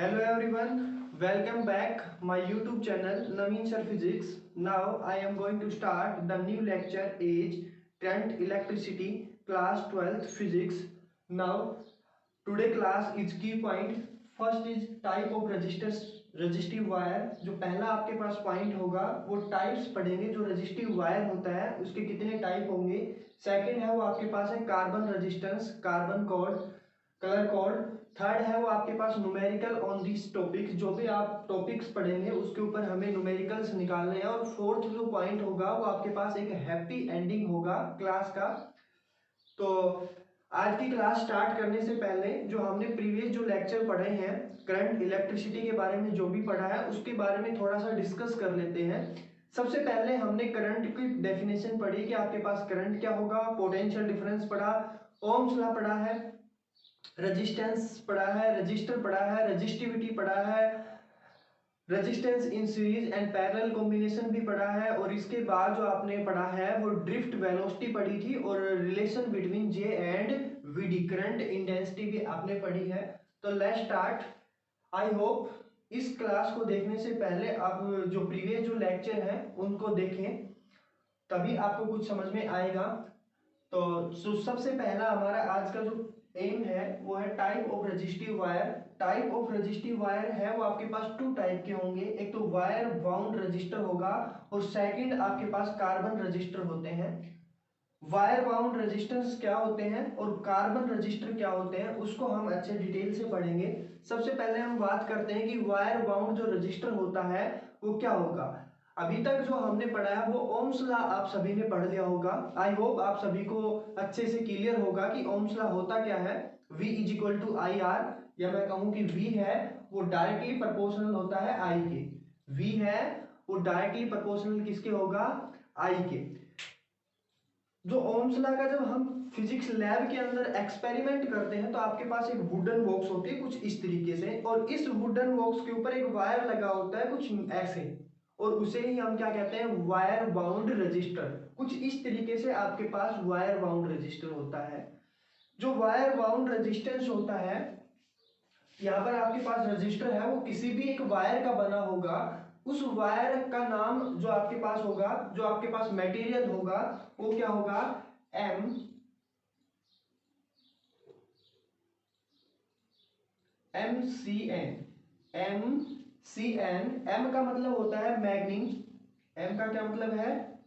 Hello everyone, welcome back my YouTube channel Naveen Sir Physics. Now I am going to start the new lecture age current electricity class 12th physics. Now today class is key point. First is type of resistors resistive wire. जो पहला आपके पास point होगा वो types पढ़ेंगे जो resistive wire होता है उसके कितने टाइप होंगे. सेकंड है वो आपके पास है carbon resistance carbon code colour code. Third है वो आपके पास न्यूमेरिकल ऑन दिस टॉपिक. जो भी आप टॉपिक्स पढ़ेंगे उसके ऊपर हमें न्यूमेरिकल्स निकालने हैं. और फोर्थ जो पॉइंट होगा वो आपके पास एक हैप्पी एंडिंग होगा क्लास का. तो आज की क्लास स्टार्ट करने से पहले जो हमने प्रीवियस जो लेक्चर पढ़े हैं करंट इलेक्ट्रिसिटी के बारे में जो भी पढ़ा है उसके बारे में थोड़ा सा डिस्कस कर लेते हैं. सबसे पहले हमने करंट की डेफिनेशन पढ़ी कि आपके पास करंट क्या होगा, पोटेंशियल डिफरेंस पढ़ा, ओम्स लॉ पढ़ा है, रेजिस्टेंस पढ़ा है, रजिस्टर पढ़ा है, रेजिस्टिविटी पढ़ा है, resistance in series and parallel combination भी पढ़ा है. और इसके बाद जो आपने पढ़ा है वो ड्रिफ्ट वेलोसिटी पढ़ी थी और relation between J and V D current intensity भी आपने पढ़ी है. तो लेट्स स्टार्ट. आई होप इस क्लास को देखने से पहले आप जो प्रीवियस जो लेक्चर है उनको देखें, तभी आपको कुछ समझ में आएगा. तो सबसे पहला हमारा आज का जो एम है वो है type of resistive wire. Type of resistive wire है वो आपके पास टू टाइप के होंगे. एक तो वायर बाउंड रजिस्टर होगा और सेकंड आपके पास कार्बन रजिस्टर होते हैं. वायर बाउंड रेजिस्टेंस क्या होते हैं और कार्बन रजिस्टर क्या होते हैं उसको हम अच्छे डिटेल से पढ़ेंगे. सबसे पहले हम बात करते हैं कि वायर बाउंड जो रजिस्टर होता है वो क्या होगा. अभी तक जो हमने पढ़ा है वो ओम्स लॉ आप सभी ने पढ़ लिया होगा. आई होप आप सभी को अच्छे से क्लियर होगा कि ओम्स लॉ होता क्या है. V is equal to I R, या मैं कहूं कि V है वो डायरेक्टली प्रोपोर्शनल होता है I के. V है वो डायरेक्टली प्रोपोर्शनल किसके होगा, I के. जो ओम्स लॉ का जब हम फिजिक्स लैब के अंदर एक्सपेरिमेंट करते हैं तो आपके पास एक वुडन बॉक्स होती है कुछ इस तरीके से, और इस वुडन बॉक्स के ऊपर एक वायर लगा होता है कुछ ऐसे, और उसे ही हम क्या कहते हैं, वायर बाउंड रजिस्टर. कुछ इस तरीके से आपके पास वायर बाउंड रजिस्टर होता है. जो वायर बाउंड रेजिस्टेंस होता है, यहाँ पर आपके पास रजिस्टर है वो किसी भी एक वायर का बना होगा. उस वायर का नाम जो आपके पास होगा, जो आपके पास मटेरियल होगा वो क्या होगा, M M C N. M C N. M का मतलब होता है मैग्नीन. एम का क्या मतलब है,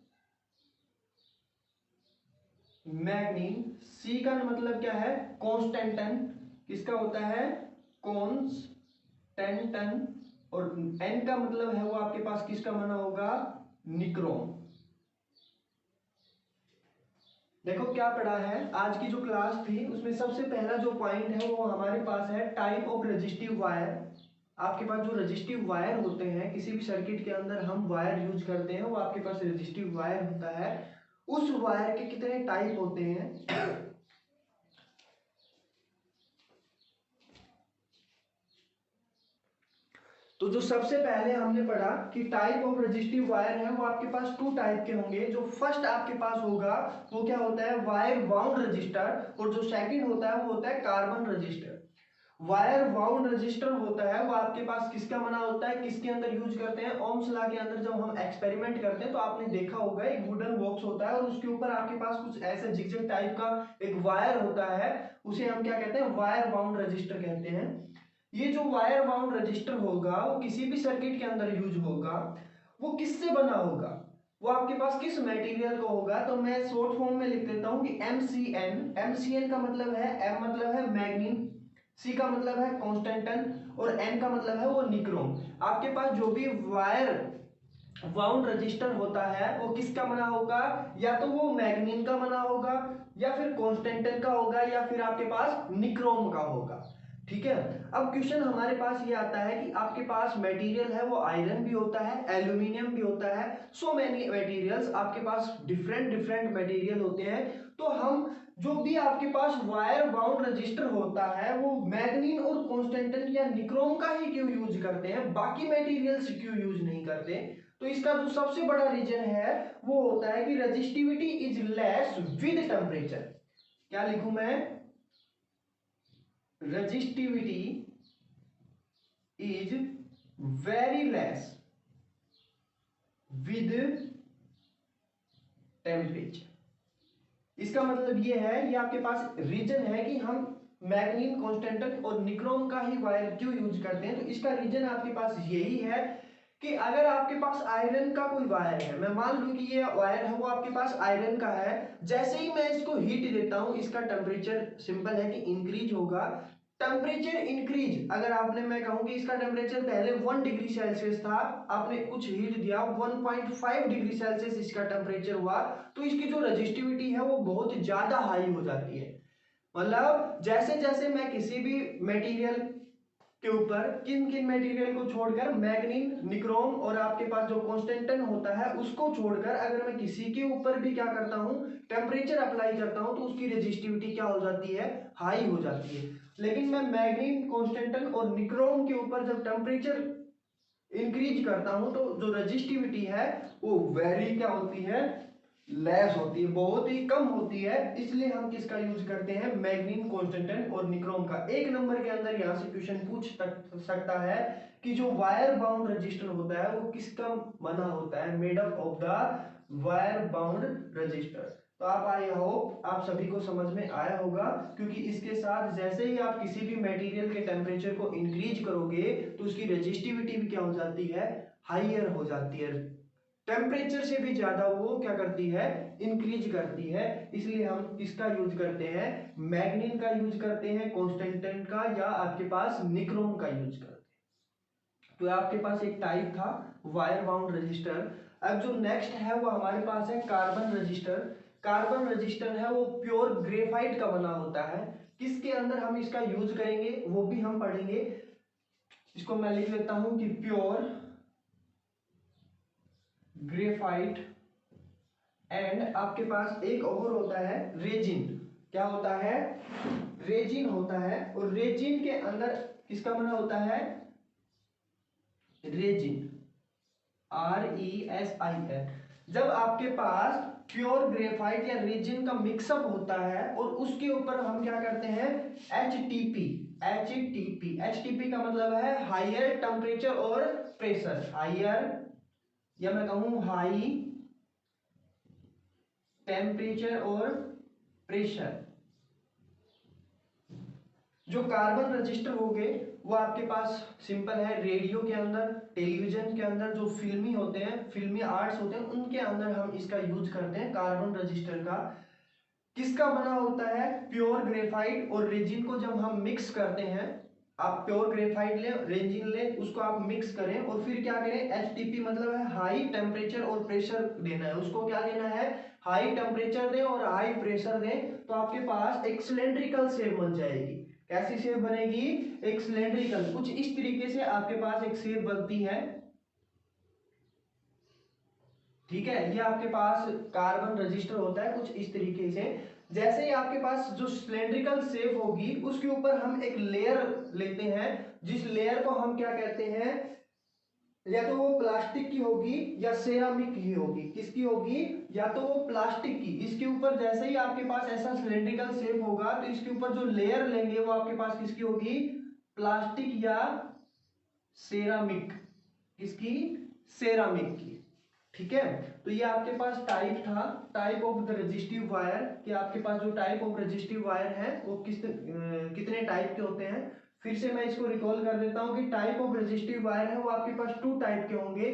मैग्नीन. सी का मतलब क्या है, कॉन्स्टेंटन. किसका होता है, कॉन्स्टेंटन. और एन का मतलब है वो आपके पास किसका बना होगा, निक्रोम. देखो क्या पढ़ा है आज की जो क्लास थी उसमें सबसे पहला जो पॉइंट है वो हमारे पास है टाइप ऑफ रेजिस्टिव वायर. आपके पास जो रेजिस्टिव वायर होते हैं किसी भी सर्किट के अंदर हम वायर यूज करते हैं वो आपके पास रेजिस्टिव वायर होता है. उस वायर के कितने टाइप होते हैं. तो जो सबसे पहले हमने पढ़ा कि टाइप ऑफ रेजिस्टिव वायर है वो आपके पास टू टाइप के होंगे. जो फर्स्ट आपके पास होगा वो क्या होता है, वायर बाउंड रजिस्टर. और जो सेकंड होता है वो होता है carbon register. Wire bound register होता है वो आपके पास किसका बना होता है, किसके अंदर यूज करते हैं, ओम्स लॉ के अंदर. जब हम एक्सपेरिमेंट करते हैं तो आपने देखा होगा एक वुडन बॉक्स होता है और उसके ऊपर आपके पास कुछ ऐसे जिगजैग टाइप का एक वायर होता है. उसे हम क्या कहते हैं, वायर बाउंड रजिस्टर कहते हैं. ये जो वायर बाउंड रजिस्टर होगा वो किसी भी सर्किट के अंदर यूज होगा. वो किससे बना होगा, वो आपके पास किस मटेरियल का होगा. तो मैं शॉर्ट फॉर्म में लिख देता हूं कि MCN. MCN का मतलब है, M मतलब है मैग्नीन, C का मतलब है कॉन्स्टेंटन और N का मतलब है वो निक्रोम. आपके पास जो भी वायर बाउंड रजिस्टर होता है वो किसका बना होगा, या तो वो मैग्नीन का बना होगा या फिर कॉन्स्टेंटन का होगा या फिर आपके पास निक्रोम का होगा. ठीक है. अब क्वेश्चन हमारे पास ये आता है कि आपके पास मटेरियल है वो आयरन भी होता है, एल्यूमिनियम भी होता है, सो मेनी मटेरियल्स. आपके पास डिफरेंट डिफरेंट मटेरियल होते हैं. तो हम जो भी आपके पास वायर बाउंड रजिस्टर होता है वो मैग्नीन और कॉन्स्टेंटन या निक्रोम का ही क्यों यूज करते हैं, बाकी मटेरियल्स क्यों यूज नहीं करते. तो इसका जो सबसे बड़ा रीजन है वो होता है कि resistivity is less with temperature. क्या लिखूं मैं, resistivity is very less with temperature. इसका मतलब ये है, ये आपके पास रीजन है कि हम मैग्नीन, कॉन्स्टेंटन और निक्रोम का ही वायर क्यों यूज करते हैं। तो इसका रीजन आपके पास यही है कि अगर आपके पास आयरन का कोई वायर है, मैं मान लूं कि ये वायर है वो आपके पास आयरन का है, जैसे ही मैं इसको हीट देता हूं इसका टेम्परेचर सिंपल है कि इंक्रीज होगा। टेम्परेचर इंक्रीज, अगर आपने, मैं कहूं कि इसका टेम्परेचर पहले 1 डिग्री सेल्सियस था, आपने कुछ हीट दिया 1.5 डिग्री सेल्सियस इसका टेम्परेचर हुआ, तो इसकी जो रेजिस्टिविटी है वो बहुत ज्यादा हाई हो जाती है। मतलब जैसे जैसे मैं किसी भी मटेरियल के ऊपर, किन किन मटेरियल को छोड़कर, मैग्नीन, निक्रोम और आपके पास जो कॉन्स्टेंटन होता है उसको छोड़कर अगर मैं किसी के ऊपर भी क्या करता हूं, टेम्परेचर अप्लाई करता हूं, तो उसकी रेजिस्टिविटी क्या हो जाती है, हाई हो जाती है। लेकिन मैं मैग्नीन, कॉन्स्टेंटन और निक्रोम के ऊपर जब टेम्परेचर इंक्रीज करता हूं तो जो रेजिस्टिविटी है वो वेरी क्या होती है, लेस होती है, बहुत ही कम होती है। इसलिए हम किसका यूज करते हैं, मैग्नीन, कॉन्स्टेंटन और निक्रोम का। एक नंबर के अंदर यहां से क्वेश्चन पूछ सकता है कि जो वायर बाउंड रजिस्टर होता है वो किसका बना होता है, made up of the wire bound register. तो आप, आई होप आप सभी को समझ में आया होगा, क्योंकि इसके साथ जैसे ही आप किसी भी मटेरियल के टेम्परेचर को इंक्रीज करोगे तो उसकी रेजिस्टिविटी भी क्या हो जाती है, हाइयर हो जाती है, टेम्परेचर से भी ज्यादा वो क्या करती है, इंक्रीज करती है। इसलिए हम किसका यूज करते हैं, मैग्नीन का यूज करते हैं, कॉन्स्टेंटन का, या आपके पास निक्रोम का यूज करते हैं। तो आपके पास एक टाइप था वायर बाउंड रजिस्टर। अब जो नेक्स्ट है वो हमारे पास है कार्बन रजिस्टर। कार्बन रजिस्टर है वो प्योर ग्रेफाइट का बना होता है। किसके अंदर हम इसका यूज करेंगे वो भी हम पढ़ेंगे। इसको मैं लिख लेता हूं कि प्योर ग्रेफाइट, एंड आपके पास एक और होता है रेजिन। क्या होता है, रेजिन होता है। और रेजिन के अंदर किसका बना होता है, रेजिन, RESIN। जब आपके पास प्योर ग्रेफाइट या रेजिन का मिक्सअप होता है और उसके ऊपर हम क्या करते हैं, HTP। HTP का मतलब है हायर टेम्परेचर और प्रेशर, हायर, या मैं कहूं हाई टेम्परेचर और प्रेशर। जो कार्बन रजिस्टर हो गए वो आपके पास सिंपल है, रेडियो के अंदर, टेलीविजन के अंदर जो फिल्मी होते हैं, फिल्मी आर्ट्स होते हैं, उनके अंदर हम इसका यूज करते हैं कार्बन रजिस्टर का। किसका बना होता है, प्योर ग्रेफाइट और रेजिन को जब हम मिक्स करते हैं, आप प्योर ग्रेफाइट ले, रेजिन ले, उसको आप मिक्स करें और फिर क्या करें, HTP मतलब है हाई टेम्परेचर और प्रेशर देना है, उसको क्या देना है, हाई टेम्परेचर दें और हाई प्रेशर दें, तो आपके पास एक सिलेंड्रिकल शेप बन जाएगी। कैसी शेप बनेगी, एक सिलेंड्रिकल, कुछ इस तरीके से आपके पास एक शेप बनती है। ठीक है, ये आपके पास कार्बन रजिस्टर होता है कुछ इस तरीके से। जैसे ही आपके पास जो सिलेंड्रिकल शेप होगी उसके ऊपर हम एक लेयर लेते हैं, जिस लेयर को हम क्या कहते हैं, या तो वो प्लास्टिक की होगी या सेरामिक की होगी। किसकी होगी, या तो वो प्लास्टिक की। इसके ऊपर जैसे ही आपके पास ऐसा सिलेंड्रिकल शेप होगा तो इसके ऊपर जो लेयर लेंगे वो आपके पास किसकी होगी, प्लास्टिक या सेरामिक, किसकी, सेरामिक की। ठीक है, तो ये आपके पास टाइप था, type of the resistive wire, कि आपके पास जो टाइप ऑफ रेजिस्टिव वायर है वो कितने टाइप के होते हैं। फिर से मैं इसको रिकॉल कर देता हूं कि टाइप ऑफ रेजिस्टिव वायर है वो आपके पास 2 टाइप के होंगे।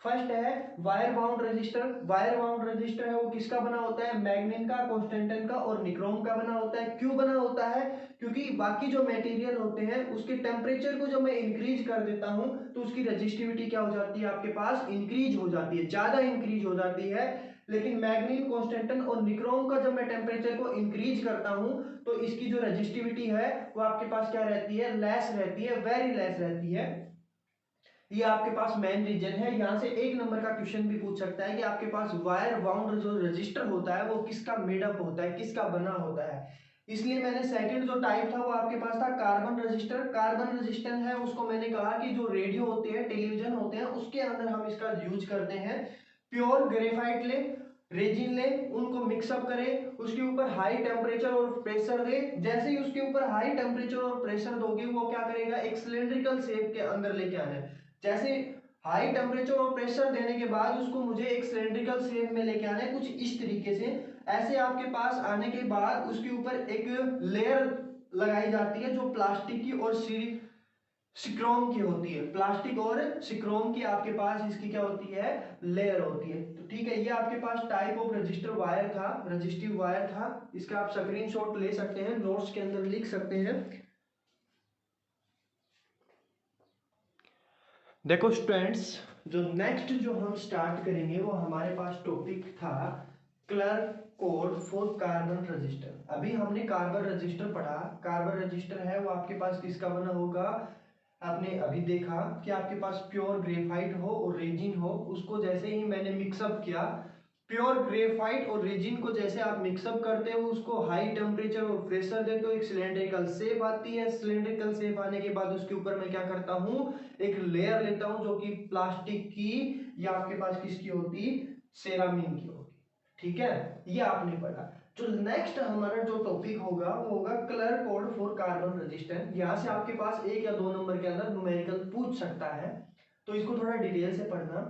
फर्स्ट है wire bound resistor. Wire bound resistor है वो किसका बना होता है, मैग्नीन का, कॉन्स्टेंटन का और निक्रोम का बना होता है। क्यों बना होता है, क्योंकि बाकी जो मटेरियल होते हैं उसके टेम्परेचर को जब मैं इंक्रीज कर देता हूं तो उसकी रेजिस्टिविटी क्या हो जाती है, आपके पास इंक्रीज हो जाती है, ज्यादा इंक्रीज हो जाती है। लेकिन मैग्नीन, कॉन्स्टेंटन और निक्रोम का जब मैं टेम्परेचर को इंक्रीज करता हूं तो इसकी जो रेजिस्टिविटी है वो आपके पास क्या रहती है, लेस रहती है, वेरी लेस रहती है। ये आपके पास मेन रीजन है। यहां से एक नंबर का क्वेश्चन भी पूछ सकता है कि आपके पास वायर बाउंड जो रजिस्टर होता है वो किसका मेडअप होता है, किसका बना होता है। इसलिए मैंने सेकंड जो टाइप था वो आपके पास था कार्बन रजिस्टर। कार्बन रजिस्टर है उसको मैंने कहा कि जो रेडियो होते हैं, टेलीविजन होते हैं, उसके अंदर हम इसका यूज करते हैं। प्योर ग्रेफाइट ले, रेजिन ले, उनको मिक्सअप करें, उसके ऊपर हाई टेम्परेचर और प्रेशर दे। जैसे ही उसके ऊपर हाई टेम्परेचर और प्रेशर दोगे वो क्या करेगा, एक सिलेंड्रिकल शेप के अंदर लेके आना है। जैसे हाई टेम्परेचर और प्रेशर देने के बाद उसको मुझे एक सिलेंड्रिकल शेप में लेके आना है, कुछ इस तरीके से। ऐसे आपके पास आने के बाद उसके ऊपर एक लेयर लगाई जाती है जो प्लास्टिक की और सिक्रोम की होती है। प्लास्टिक और सिक्रोम की आपके पास इसकी क्या होती है, लेयर होती है। तो ठीक है, ये आपके पास टाइप ऑफ रजिस्टर वायर था, रजिस्टिव वायर था। इसका आप स्क्रीनशॉट ले सकते हैं, नोट्स के अंदर लिख सकते हैं। देखो स्टूडेंट्स, जो नेक्स्ट जो हम स्टार्ट करेंगे वो हमारे पास टॉपिक था colour code for carbon register. अभी हमने कार्बन रजिस्टर पढ़ा। कार्बन रजिस्टर है वो आपके पास किसका बना होगा, आपने अभी देखा कि आपके पास प्योर ग्रेफाइट हो और रेजिन हो। उसको जैसे ही मैंने मिक्सअप किया, प्योर ग्रेफाइट और रेजिन को जैसे आप मिक्सअप करते हो, उसको हाई टेम्परेचर और प्रेशर देते हो, एक सिलेंड्रिकल शेप आती है। सिलेंड्रिकल शेप आने के बाद उसके ऊपर मैं क्या करता हूँ, एक लेयर लेता हूँ जो कि प्लास्टिक की या आपके पास किसकी होती, सेरामिन की होगी। ठीक है, ये आपने पढ़ा। जो नेक्स्ट हमारा जो टॉपिक होगा वो होगा colour code for carbon register. यहाँ से आपके पास 1 या 2 नंबर के अंदर न्यूमेरिकल पूछ सकता है, तो इसको थोड़ा डिटेल से पढ़ना।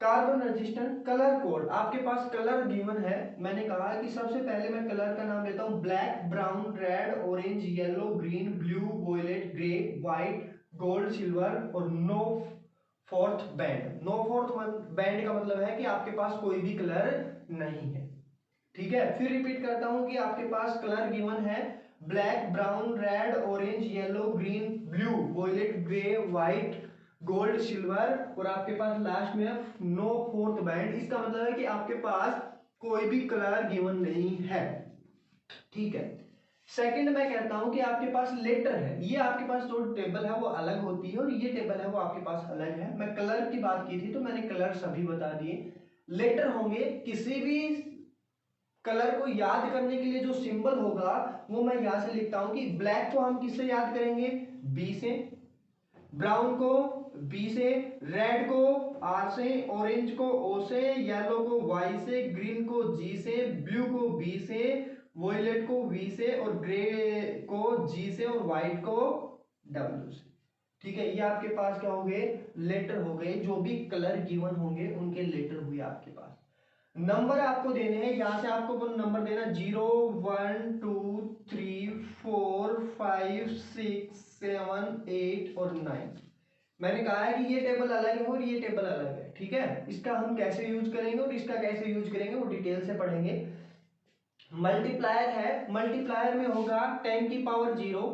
कार्बन रेजिस्टेंट कलर कोड, आपके पास कलर गिवन है। मैंने कहा कि सबसे पहले मैं कलर का नाम लेता हूं, black, brown, red, orange, yellow, green, blue, violet, grey, white, gold, silver और no fourth band. No fourth band का मतलब है कि आपके पास कोई भी कलर नहीं है। ठीक है, फिर रिपीट करता हूं कि आपके पास कलर गिवन है black, brown, red, orange, yellow, green, blue, violet, grey, white, gold, silver और आपके पास लास्ट में नो फोर्थ बैंड। इसका मतलब है कि आपके पास कोई भी कलर गिवन नहीं है। ठीक है, सेकंड मैं कहता हूं कि आपके पास लेटर है। ये आपके पास जो टेबल है वो अलग होती है और ये टेबल है वो आपके पास अलग है। मैं कलर की बात की थी तो मैंने कलर सभी बता दिए। लेटर होंगे, किसी भी कलर को याद करने के लिए जो सिंबल होगा वो मैं यहां से लिखता हूं कि ब्लैक को हम किससे याद करेंगे, बी से, ब्राउन को बी से, रेड को आर से, ऑरेंज को ओ से, येलो को वाई से, ग्रीन को जी से, ब्लू को बी से, वॉयलेट को वी से और ग्रे को जी से और व्हाइट को डब्ल्यू से। ठीक है, ये आपके पास क्या हो गए, लेटर हो गए। जो भी कलर गिवन होंगे उनके लेटर हुए आपके पास। नंबर आपको देने हैं, यहां से आपको नंबर देना 0 1 2 3 4 5 6 7 8 और 9। मैंने कहा है कि ये टेबल अलग है और ये टेबल अलग है। ठीक है, इसका हम कैसे यूज करेंगे और इसका कैसे यूज करेंगे वो डिटेल से पढ़ेंगे। मल्टीप्लायर है, मल्टीप्लायर में होगा 10 की पावर 0,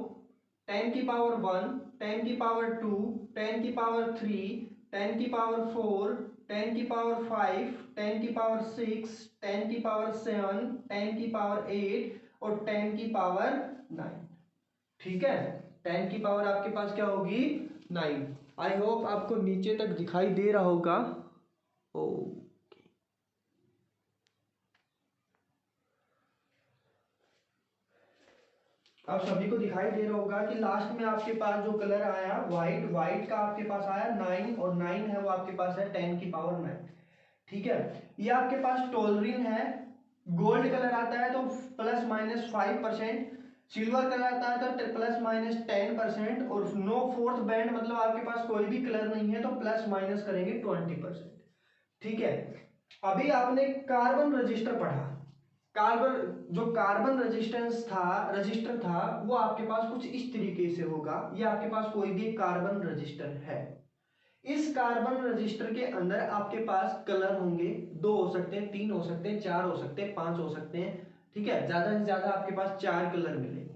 10 की पावर 1, 10 की पावर 2, 10 की पावर 3, 10 की पावर 4, 10 की पावर 5, 10 की पावर 6, 10 की पावर 7, 10 की पावर 8 और 10 की पावर 9। ठीक है, 10 की पावर आपके पास क्या होगी, 9। आई होप आपको नीचे तक दिखाई दे रहा होगा। ओ, अब सभी को दिखाई दे रहा होगा कि लास्ट में आपके पास जो कलर आया व्हाइट, व्हाइट का आपके पास आया 9 और 9 है वो आपके पास है 10 की पावर 9। ठीक है, ये आपके पास टोलरिन है। गोल्ड कलर आता है तो ±5%, सिल्वर कलर आता है तो ±10% और नो फोर्थ बैंड मतलब आपके पास कोई भी कलर नहीं है तो प्लस माइनस करेंगे 20%। ठीक है, अभी आपने कार्बन रजिस्टर पढ़ा। कार्बन जो कार्बन रेजिस्टेंस था, रजिस्टर था, वो आपके पास कुछ इस तरीके से होगा। ये आपके पास कोई भी कार्बन रजिस्टर है। इस कार्बन रजिस्टर के अंदर आपके पास कलर होंगे, 2 हो सकते हैं, 3 हो सकते हैं, 4 हो सकते हैं, 5 हो सकते हैं। ठीक है, ज्यादा से ज्यादा आपके पास 4 कलर मिलेंगे।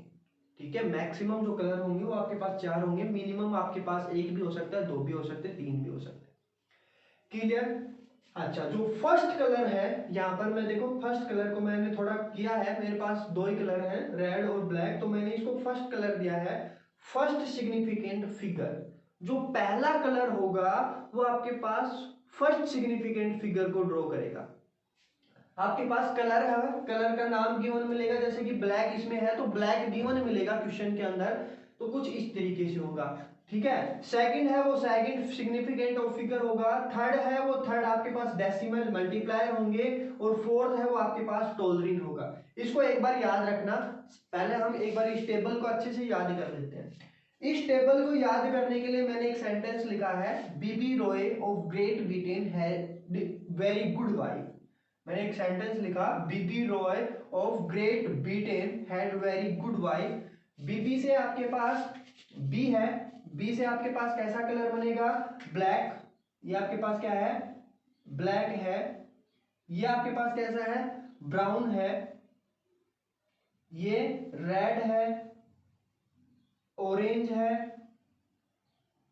ठीक है, मैक्सिमम जो कलर होंगे वो आपके पास 4 होंगे। मिनिमम आपके पास 1 भी हो सकता है, 2 भी हो सकते हैं, 3 भी हो सकते हैं। क्लियर। अच्छा, जो फर्स्ट कलर है यहाँ पर मैं देखो फर्स्ट कलर को मैंने थोड़ा किया है, मेरे पास 2 ही कलर हैं, रेड और ब्लैक, तो मैंने इसको फर्स्ट कलर दिया है। फर्स्ट सिग्निफिकेंट फिगर, जो पहला कलर होगा वो आपके पास फर्स्ट सिग्निफिकेंट फिगर को ड्रॉ करेगा। आपके पास कलर है, कलर का नाम गिवन मिलेगा, जैसे कि ब्लैक इसमें है तो ब्लैक गिवन मिलेगा क्वेश्चन के अंदर। तो कुछ इस तरीके से होगा। ठीक है, सेकंड है वो सेकंड सिग्निफिकेंट ऑफ फिगर होगा, थर्ड है वो थर्ड आपके पास डेसिमल मल्टीप्लायर होंगे, और फोर्थ है वो आपके पास टोलरिन होगा। इसको एक बार याद रखना। पहले हम एक बार इस टेबल को अच्छे से याद कर लेते हैं। इस टेबल को याद करने के लिए मैंने एक सेंटेंस लिखा है, BB Roy of Great Britain had very good wife. मैंने एक सेंटेंस लिखा, BB Roy of Great Britain had very good wife. BB से आपके पास बी है, बी से आपके पास कैसा कलर बनेगा, ब्लैक। ये आपके पास क्या है, ब्लैक है। ये आपके पास कैसा है, ब्राउन है। ये रेड है, ऑरेंज है,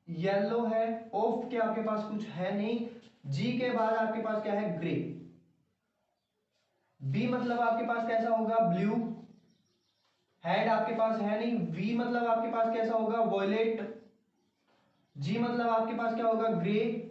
येलो है। ऑफ के आपके पास कुछ है नहीं। जी के बाद आपके पास क्या है, ग्रे। बी मतलब आपके पास कैसा होगा, ब्लू। हेड आपके पास है नहीं। वी मतलब आपके पास कैसा होगा, वॉयलेट। जी मतलब आपके पास क्या होगा, ग्रे।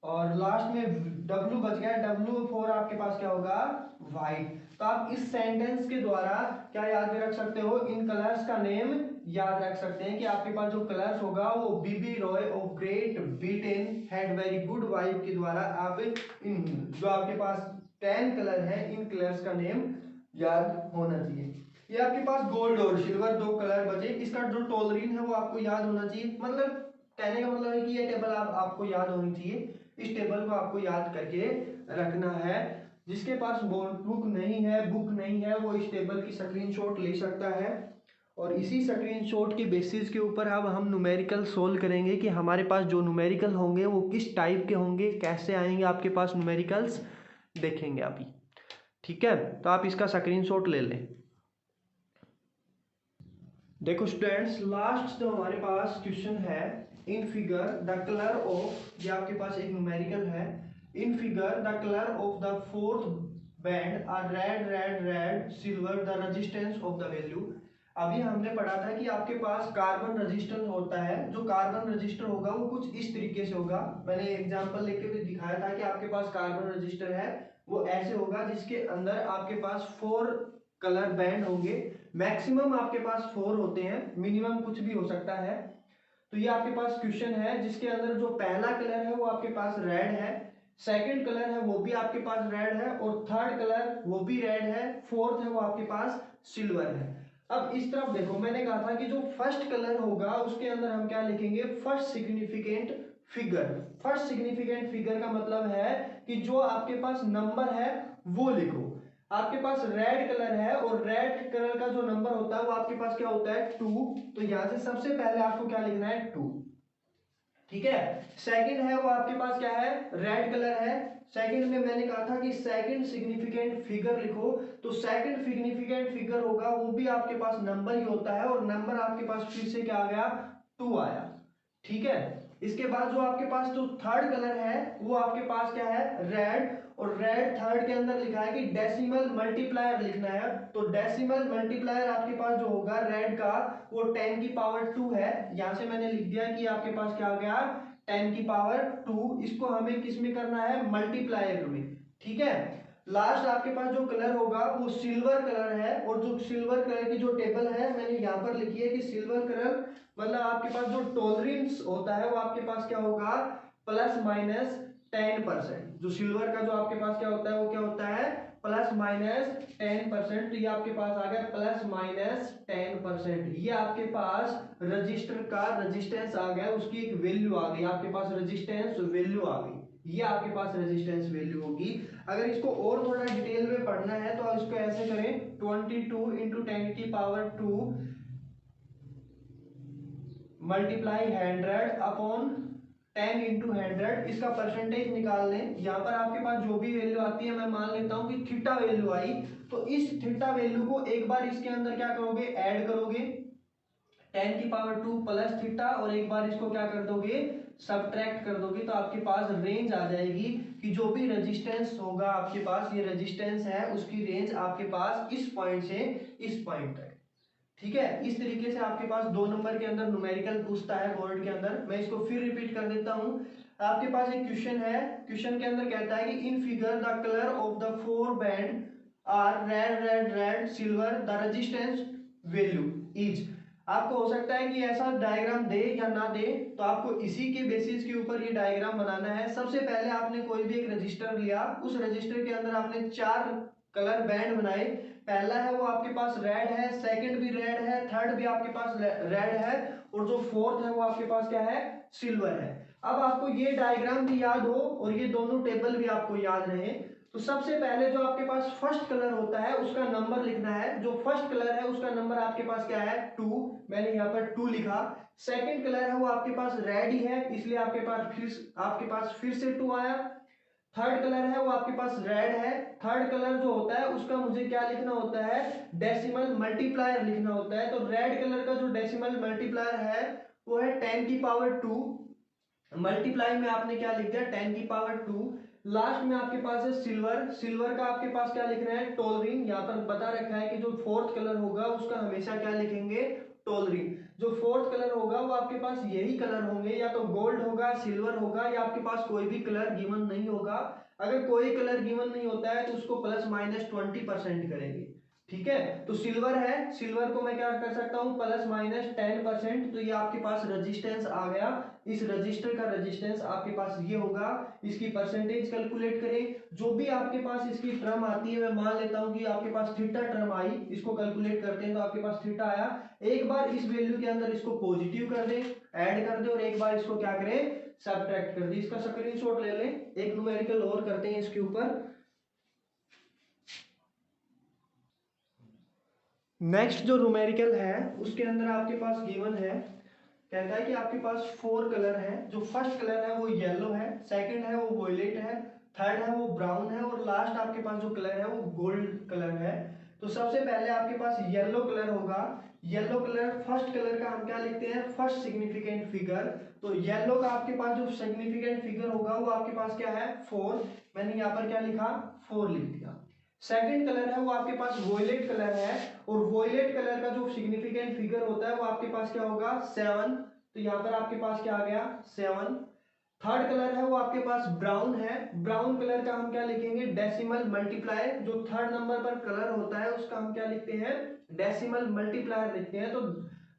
और लास्ट में डब्ल्यू बच गया, डब्ल्यू फोर आपके पास क्या होगा, व्हाइट। तो आप इस सेंटेंस के द्वारा क्या याद रख सकते हो, इन कलर्स का नेम याद रख सकते हैं कि आपके पास जो कलर्स होगा वो BB Roy of Great Britain had very good wife के द्वारा आप इन जो आपके पास 10 कलर है इन कलर्स का नेम याद होना चाहिए। ये आपके पास गोल्ड और सिल्वर दो कलर बचे, इसका जो टोलरिन है वो आपको याद होना चाहिए। मतलब कहने का मतलब है कि ये टेबल आपको याद होनी चाहिए। इस टेबल को आपको याद करके रखना है। जिसके पास बुक नहीं है, वो इस टेबल की स्क्रीनशॉट ले सकता है, और इसी स्क्रीनशॉट के बेसिस के ऊपर अब हम न्यूमेरिकल सोल्व करेंगे कि हमारे पास जो न्यूमेरिकल होंगे वो किस टाइप के होंगे, कैसे आएंगे आपके पास न्यूमेरिकल्स, देखेंगे अभी। ठीक है, तो आप इसका स्क्रीनशॉट ले लें। देखो स्टूडेंट्स, लास्ट जो हमारे पास क्वेश्चन है, in figure the colour of, ये आपके पास एक न्यूमेरिकल है, in figure the colour of the fourth band are red red red silver the resistance of the value. अभी हमने पढ़ा था कि आपके पास कार्बन रेजिस्टेंस होता है, जो कार्बन रजिस्टर होगा वो कुछ इस तरीके से होगा। मैंने एग्जांपल लेके भी दिखाया था कि आपके पास कार्बन रजिस्टर है वो ऐसे होगा, जिसके अंदर आपके पास 4 कलर बैंड होंगे। मैक्सिमम आपके पास 4 होते हैं, मिनिमम कुछ भी हो सकता है। तो ये आपके पास क्वेश्चन है जिसके अंदर जो पहला कलर है वो आपके पास रेड है, सेकंड कलर है वो भी आपके पास रेड है, और थर्ड कलर वो भी रेड है, फोर्थ है वो आपके पास सिल्वर है। अब इस तरफ देखो, मैंने कहा था कि जो फर्स्ट कलर होगा उसके अंदर हम क्या लिखेंगे, first significant figure. First significant figure का मतलब है कि जो आपके पास नंबर है वो लिखो। आपके पास रेड कलर है और रेड कलर का जो नंबर होता है वो आपके पास क्या होता है, 2। तो यहां से सबसे पहले आपको क्या लिखना है, 2। ठीक है, सेकंड है वो आपके पास क्या है, रेड कलर है। सेकंड में मैंने कहा था कि सेकंड सिग्निफिकेंट फिगर लिखो, तो सेकंड सिग्निफिकेंट फिगर होगा वो भी आपके पास नंबर ही होता है, और नंबर आपके पास फिर से क्या आ गया, 2 आया। ठीक है, इसके बाद जो आपके पास जो थर्ड कलर है वो आपके पास क्या है, रेड। और रेड थर्ड के अंदर लिखा है कि डेसिमल मल्टीप्लायर लिखना है, तो डेसिमल मल्टीप्लायर आपके पास जो होगा रेड का वो 10 की पावर 2 है। यहां से मैंने लिख दिया कि आपके पास क्या हो गया, 10 की पावर 2। इसको हमें किस में करना है, मल्टीप्लायर में। ठीक है, लास्ट आपके पास जो कलर होगा वो सिल्वर कलर है, और जो सिल्वर कलर की जो टेबल है मैंने यहाँ पर लिखी है कि सिल्वर कलर मतलब आपके पास जो टॉलरेंस होता है वो आपके पास क्या होगा, ±10%। जो सिल्वर का जो आपके पास क्या होता है वो क्या होता है, ±10%। तो ये आपके पास आ गया ±10%। ये आपके पास रजिस्टर का रेजिस्टेंस आ गया, उसकी एक वैल्यू आ गई, आपके पास रेजिस्टेंस वैल्यू आ गई। ये आपके पास रेजिस्टेंस वैल्यू होगी। अगर इसको और थोड़ा डिटेल में पढ़ना है तो इसको ऐसे करें, 22 इंटू 10 की पावर 2 मल्टीप्लाई 100 अपॉन 10 इंटू 100। इसका परसेंटेज निकाल लें। यहाँ पर आपके पास जो भी वैल्यू आती है, मैं मान लेता हूँ कि थीटा वैल्यू आई, तो इस थीटा वैल्यू को एक बार इसके अंदर क्या करोगे, ऐड करोगे, 10 की पावर 2 प्लस थीटा, और एक बार इसको क्या कर दोगे, सब्ट्रैक्ट कर दोगे, तो आपके पास रेंज आ जाएगी कि जो भी रेजिस्टेंस होगा आपके पास, ये रेजिस्टेंस है उसकी रेंज आपके पास इस पॉइंट से इस पॉइंट तक। ठीक है, इस तरीके से आपके पास 2 नंबर के अंदर न्यूमेरिकल पूछता है बोर्ड के अंदर। मैं इसको फिर रिपीट कर देता हूं। आपके पास एक क्वेश्चन है, क्वेश्चन के अंदर कहता है कि in figure the colour of the 4 band are red red red silver the resistance value is. आपको हो सकता है कि ऐसा डायग्राम दे या ना दे, तो आपको इसी के बेसिस के ऊपर ये डायग्राम बनाना है। सबसे पहले आपने कोई भी एक रजिस्टर लिया, उस रजिस्टर के अंदर आपने 4 कलर बैंड बनाए। पहला है वो आपके पास रेड है, सेकंड भी रेड है, थर्ड भी आपके पास रेड है, और जो फोर्थ है वो आपके पास क्या है, सिल्वर है। अब आपको ये डायग्राम भी याद हो और ये दोनों टेबल भी आपको याद रहे, तो सबसे पहले जो आपके पास फर्स्ट कलर होता है उसका नंबर लिखना है। जो फर्स्ट कलर है उसका नंबर आपके पास क्या है, 2, मैंने यहाँ पर 2 लिखा। सेकंड कलर है वो आपके पास रेड ही है, इसलिए आपके पास फिर से 2 आया। थर्ड कलर है वो आपके पास रेड है। थर्ड कलर जो होता है उसका मुझे क्या लिखना होता है, डेसिमल मल्टीप्लायर लिखना होता है। तो रेड कलर का जो डेसिमल मल्टीप्लायर है वो है 10 की पावर 2। मल्टीप्लाई में आपने क्या लिख दिया, 10 की पावर 2। लास्ट में आपके पास है सिल्वर। सिल्वर का आपके पास क्या लिखना है, टोलरिंग। यहाँ पर बता रखा है कि जो फोर्थ कलर होगा उसका हमेशा क्या लिखेंगे, टोलरिंग। जो फोर्थ कलर होगा वो आपके पास यही कलर होंगे, या तो गोल्ड होगा, सिल्वर होगा, या आपके पास कोई भी कलर गिवन नहीं होगा। अगर कोई कलर गिवन नहीं होता है तो उसको प्लस माइनस 20% करेंगे। ठीक है, तो सिल्वर है, सिल्वर को मैं क्या कर सकता हूँ, प्लस माइनस 10%। तो ये आपके पास रेजिस्टेंस आ गया। इस रजिस्टर का रेजिस्टेंस आपके पास ये होगा। इसकी परसेंटेज कैलकुलेट करें। जो भी आपके पास इसकी टर्म आती है, मैं मान लेता हूं कि आपके पास थीटा टर्म आई, इसको कैलकुलेट करते हैं तो आपके पास थीटा आया। एक बार इस वैल्यू के अंदर इसको पॉजिटिव कर दें, ऐड कर दें, और एक बार इसको क्या करें, सब्ट्रैक्ट कर दें। इसका स्क्रीनशॉट ले लें। एक न्यूमेरिकल और करते हैं इसके ऊपर। नेक्स्ट जो न्यूमेरिकल है उसके अंदर आपके पास गिवन है, कहता है कि आपके पास 4 कलर है। जो फर्स्ट कलर है वो येलो है, सेकंड है वो वॉयलेट है, थर्ड है वो ब्राउन है, और लास्ट आपके पास जो कलर है वो गोल्ड कलर है। तो सबसे पहले आपके पास येलो कलर होगा। येलो कलर, फर्स्ट कलर का हम क्या लिखते हैं, फर्स्ट सिग्निफिकेंट फिगर। तो येलो का आपके पास जो सिग्निफिकेंट फिगर होगा वो आपके पास क्या है, 4। मैंने यहाँ पर क्या लिखा, 4 लिख दिया। सेकंड कलर है वो आपके पास वॉयलेट कलर है, और वॉयलेट कलर का जो सिग्निफिकेंट फिगर होता है वो आपके पास क्या होगा, 7। तो यहाँ पर आपके पास क्या आ गया, 7। थर्ड कलर है वो आपके पास ब्राउन है। ब्राउन कलर का हम क्या लिखेंगे, डेसिमल मल्टीप्लायर। जो थर्ड नंबर पर कलर होता है उसका हम क्या लिखते हैं, डेसिमल मल्टीप्लायर लिखते हैं। तो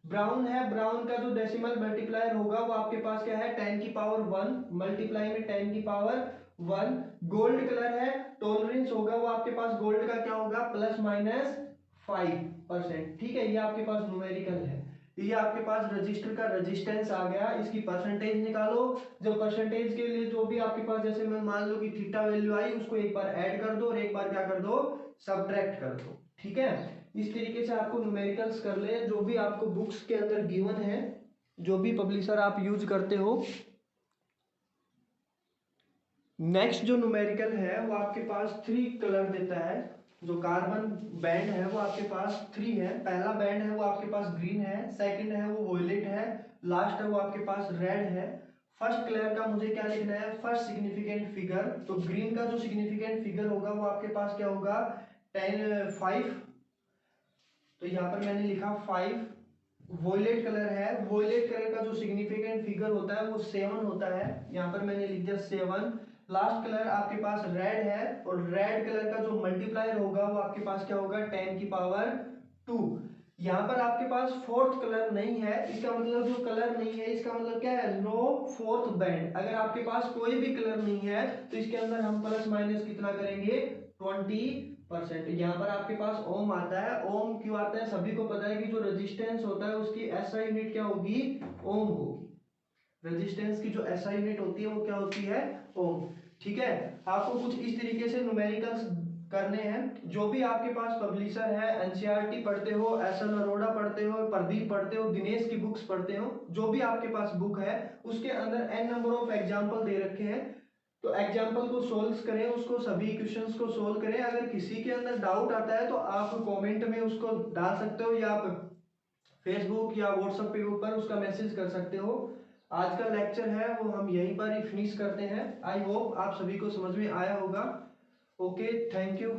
ब्राउन है, ब्राउन का जो डेसिमल मल्टीप्लायर होगा वो आपके पास क्या है, 10 की पावर 1, मल्टीप्लाई में 10 की पावर 1। गोल्ड कलर है, टॉलरेंस होगा वो आपके पास गोल्ड का क्या होगा, प्लस माइनस 5%। ठीक है, ये आपके पास न्यूमेरिकल है। ये आपके पास रजिस्टर का रेजिस्टेंस आ गया। इसकी परसेंटेज निकालो। जो परसेंटेज के लिए जो भी आपके पास, जैसे मैं मान लो कि थीटा वैल्यू आई, उसको एक बार ऐड कर दो और एक बार क्या कर दो, सब्ट्रैक्ट कर दो। ठीक है, इस तरीके से आपको न्यूमेरिकल्स कर ले, जो भी आपको बुक्स के अंदर गिवन है, जो भी पब्लिशर आप यूज करते हो। नेक्स्ट जो न्यूमेरिकल है वो आपके पास 3 कलर देता है। जो कार्बन बैंड है वो आपके पास 3 है। पहला बैंड है वो आपके पास ग्रीन है, सेकंड है वो वॉयलेट है, लास्ट है वो आपके पास रेड है। फर्स्ट कलर का मुझे क्या लिखना है, फर्स्ट सिग्निफिकेंट फिगर। तो ग्रीन का जो सिग्निफिकेंट फिगर होगा वो आपके पास क्या होगा, 5। तो यहाँ पर मैंने लिखा 5। वॉयलेट कलर है, वॉयलेट कलर का जो सिग्निफिकेंट फिगर होता है वो 7 होता है। यहाँ पर मैंने लिख दिया 7। लास्ट कलर आपके पास रेड है, और रेड कलर का जो मल्टीप्लायर होगा वो आपके पास क्या होगा, 10 की पावर 2। यहाँ पर आपके पास फोर्थ कलर नहीं है, इसका मतलब जो कलर नहीं है इसका मतलब क्या है, नो फोर्थ बैंड। अगर आपके पास कोई भी कलर नहीं है तो इसके अंदर हम प्लस माइनस कितना करेंगे, 20%। यहाँ पर आपके पास ओम आता है। ओम क्यों आता है, सभी को पता है कि जो रेजिस्टेंस होता है उसकी एसआई यूनिट क्या होगी, ओम होगी। रेजिस्टेंस की जो एसआई यूनिट होती है वो क्या होती है, ओम। ठीक है, आपको कुछ इस तरीके से न्यूमेरिकल्स करने हैं। जो भी आपके पास पब्लिशर है, एनसीईआरटी पढ़ते हो, एसएल अरोड़ा पढ़ते हो, प्रदीप पढ़ते हो, दिनेश की बुक्स पढ़ते हो, जो भी आपके पास बुक है उसके अंदर एन नंबर ऑफ एग्जाम्पल दे रखे हैं। तो एग्जाम्पल को सोल्व करें, उसको सभी क्वेश्चंस को सोल्व करें। अगर किसी के अंदर डाउट आता है तो आप कमेंट में उसको डाल सकते हो, या आप फेसबुक या व्हाट्सएप पे ऊपर उसका मैसेज कर सकते हो। आज का लेक्चर है वो हम यहीं पर ही फिनिश करते हैं। आई होप आप सभी को समझ में आया होगा। Okay, thank you.